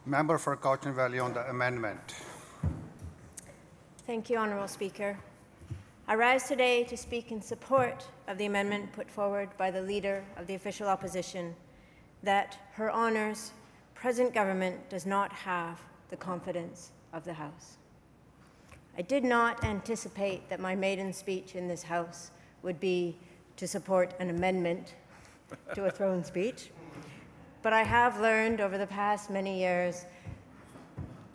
Member for Cowichan Valley on the amendment. Thank you, Honourable Speaker. I rise today to speak in support of the amendment put forward by the Leader of the Official Opposition that Her Honour's present government does not have the confidence of the House. I did not anticipate that my maiden speech in this House would be to support an amendment to a throne speech, but I have learned over the past many years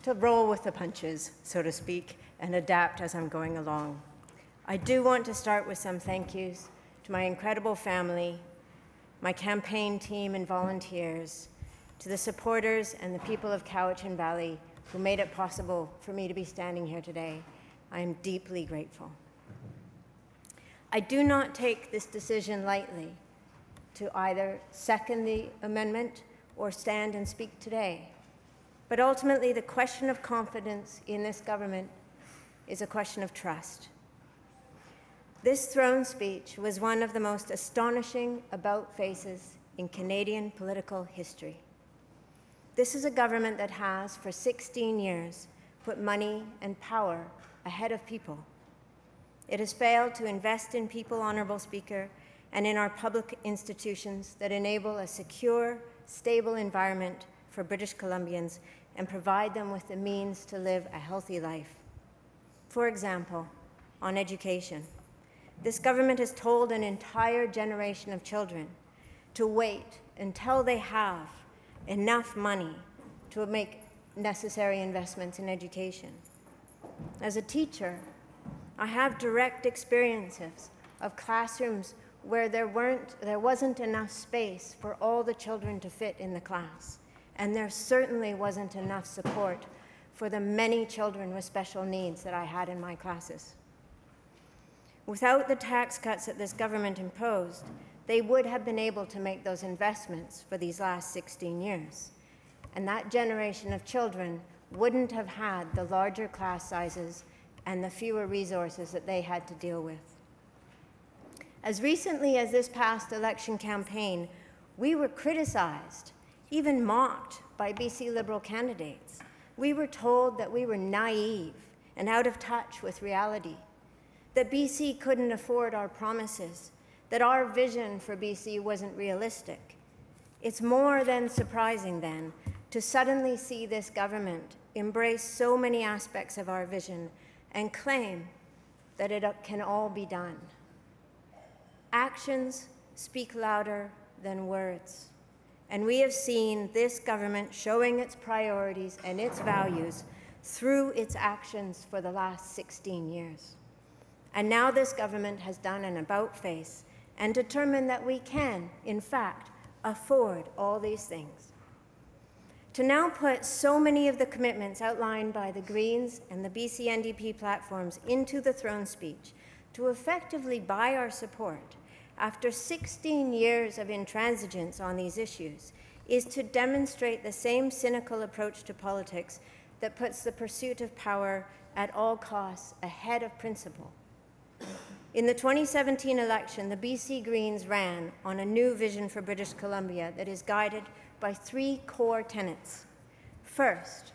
to roll with the punches, so to speak, and adapt as I'm going along. I do want to start with some thank yous to my incredible family, my campaign team and volunteers, to the supporters and the people of Cowichan Valley who made it possible for me to be standing here today. I am deeply grateful. I do not take this decision lightly to either second the amendment or stand and speak today. But ultimately, the question of confidence in this government is a question of trust. This throne speech was one of the most astonishing about-faces in Canadian political history. This is a government that has, for 16 years, put money and power ahead of people. It has failed to invest in people, Honourable Speaker, and in our public institutions that enable a secure, stable environment for British Columbians and provide them with the means to live a healthy life. For example, on education. This government has told an entire generation of children to wait until they have enough money to make necessary investments in education. As a teacher, I have direct experiences of classrooms where there wasn't enough space for all the children to fit in the class, and there certainly wasn't enough support for the many children with special needs that I had in my classes. Without the tax cuts that this government imposed, they would have been able to make those investments for these last 16 years. And that generation of children wouldn't have had the larger class sizes and the fewer resources that they had to deal with. As recently as this past election campaign, we were criticized, even mocked by BC Liberal candidates. We were told that we were naive and out of touch with reality, that BC couldn't afford our promises, that our vision for BC wasn't realistic. It's more than surprising, then, to suddenly see this government embrace so many aspects of our vision and claim that it can all be done. Actions speak louder than words, and we have seen this government showing its priorities and its values through its actions for the last 16 years. And now this government has done an about-face and determined that we can, in fact, afford all these things. To now put so many of the commitments outlined by the Greens and the BC NDP platforms into the throne speech to effectively buy our support after 16 years of intransigence on these issues is to demonstrate the same cynical approach to politics that puts the pursuit of power at all costs ahead of principle. In the 2017 election, the BC Greens ran on a new vision for British Columbia that is guided by 3 core tenets. First,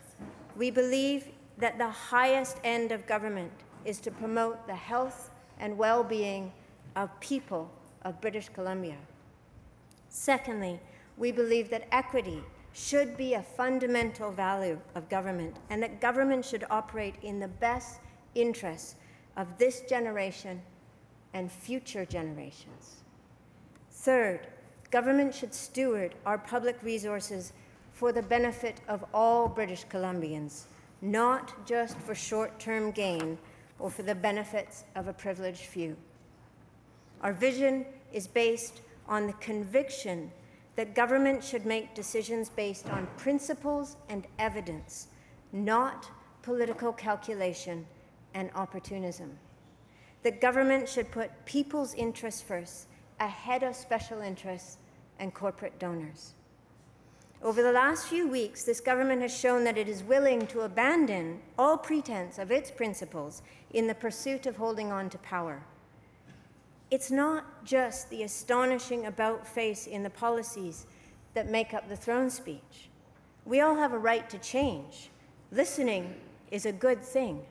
we believe that the highest end of government is to promote the health and well-being of people of British Columbia. Secondly, we believe that equity should be a fundamental value of government and that government should operate in the best interests of this generation and future generations. Third, government should steward our public resources for the benefit of all British Columbians, not just for short-term gain or for the benefits of a privileged few. Our vision is based on the conviction that government should make decisions based on principles and evidence, not political calculation and opportunism. That government should put people's interests first, ahead of special interests and corporate donors. Over the last few weeks, this government has shown that it is willing to abandon all pretense of its principles in the pursuit of holding on to power. It's not just the astonishing about-face in the policies that make up the throne speech. We all have a right to change. Listening is a good thing.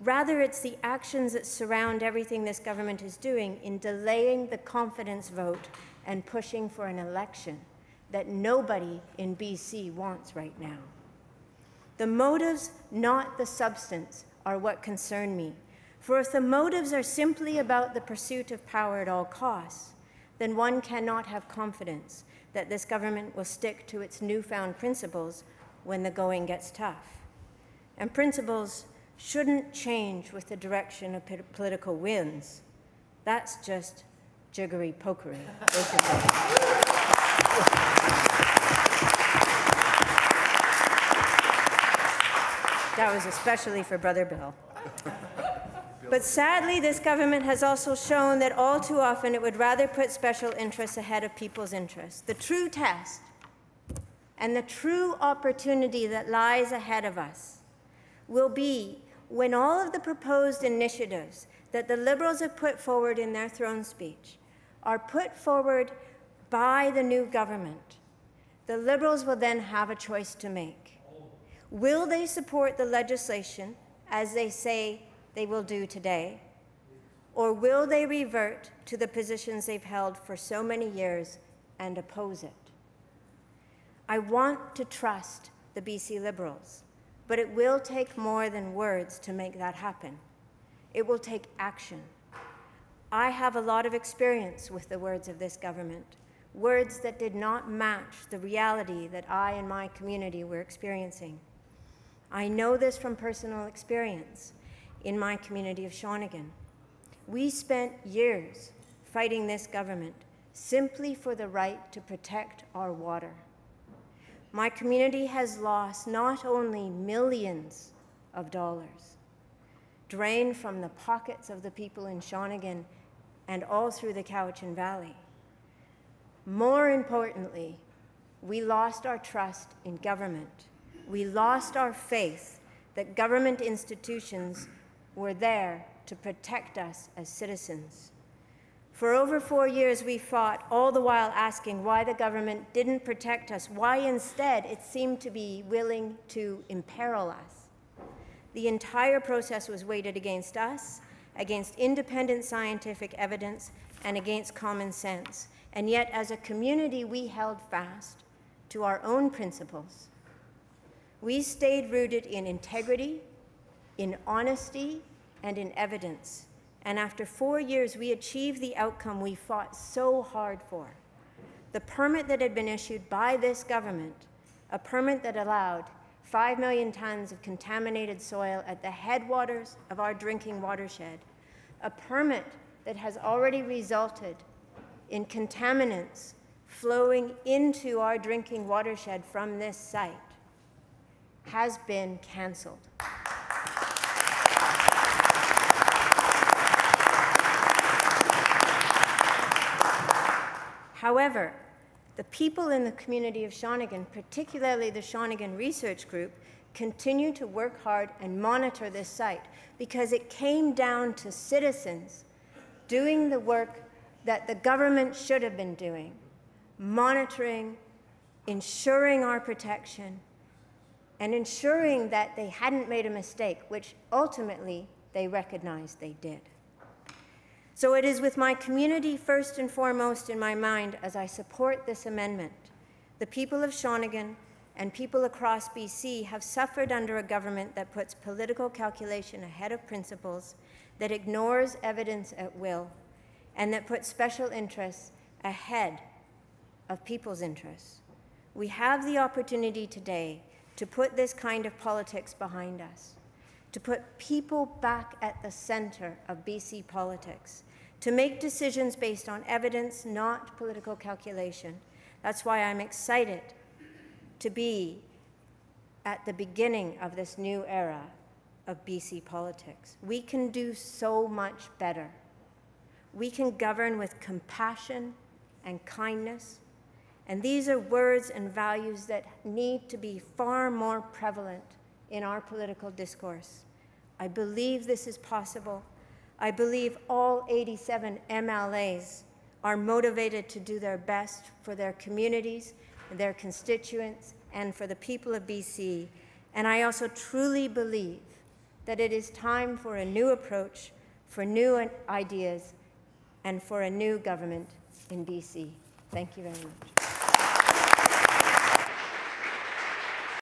Rather, it's the actions that surround everything this government is doing in delaying the confidence vote and pushing for an election that nobody in BC wants right now. The motives, not the substance, are what concern me. For if the motives are simply about the pursuit of power at all costs, then one cannot have confidence that this government will stick to its newfound principles when the going gets tough. And principles shouldn't change with the direction of political winds. That's just jiggery-pokery, basically. That was especially for Brother Bill. But sadly, this government has also shown that all too often it would rather put special interests ahead of people's interests. The true test and the true opportunity that lies ahead of us will be when all of the proposed initiatives that the Liberals have put forward in their throne speech are put forward by the new government. The Liberals will then have a choice to make. Will they support the legislation, as they say they will do today, or will they revert to the positions they've held for so many years and oppose it? I want to trust the BC Liberals, but it will take more than words to make that happen. It will take action. I have a lot of experience with the words of this government, words that did not match the reality that I and my community were experiencing. I know this from personal experience in my community of Shawnigan. We spent years fighting this government simply for the right to protect our water. My community has lost not only millions of dollars, drained from the pockets of the people in Shawnigan and all through the Cowichan Valley. More importantly, we lost our trust in government. We lost our faith that government institutions were there to protect us as citizens. For over 4 years, we fought, all the while asking why the government didn't protect us, why instead it seemed to be willing to imperil us. The entire process was weighted against us, against independent scientific evidence, and against common sense. And yet, as a community, we held fast to our own principles. We stayed rooted in integrity, in honesty, and in evidence. And after 4 years, we achieved the outcome we fought so hard for. The permit that had been issued by this government, a permit that allowed 5 million tons of contaminated soil at the headwaters of our drinking watershed, a permit that has already resulted in contaminants flowing into our drinking watershed from this site, has been canceled. However, the people in the community of Shawnigan, particularly the Shawnigan Research Group, continue to work hard and monitor this site because it came down to citizens doing the work that the government should have been doing, monitoring, ensuring our protection, and ensuring that they hadn't made a mistake, which ultimately they recognized they did. So it is with my community first and foremost in my mind as I support this amendment. The people of Shawnigan and people across BC have suffered under a government that puts political calculation ahead of principles, that ignores evidence at will, and that puts special interests ahead of people's interests. We have the opportunity today to put this kind of politics behind us, to put people back at the center of BC politics, to make decisions based on evidence, not political calculation. That's why I'm excited to be at the beginning of this new era of BC politics. We can do so much better. We can govern with compassion and kindness, and these are words and values that need to be far more prevalent in our political discourse. I believe this is possible. I believe all 87 MLAs are motivated to do their best for their communities, their constituents, and for the people of BC. And I also truly believe that it is time for a new approach, for new ideas, and for a new government in BC. Thank you very much.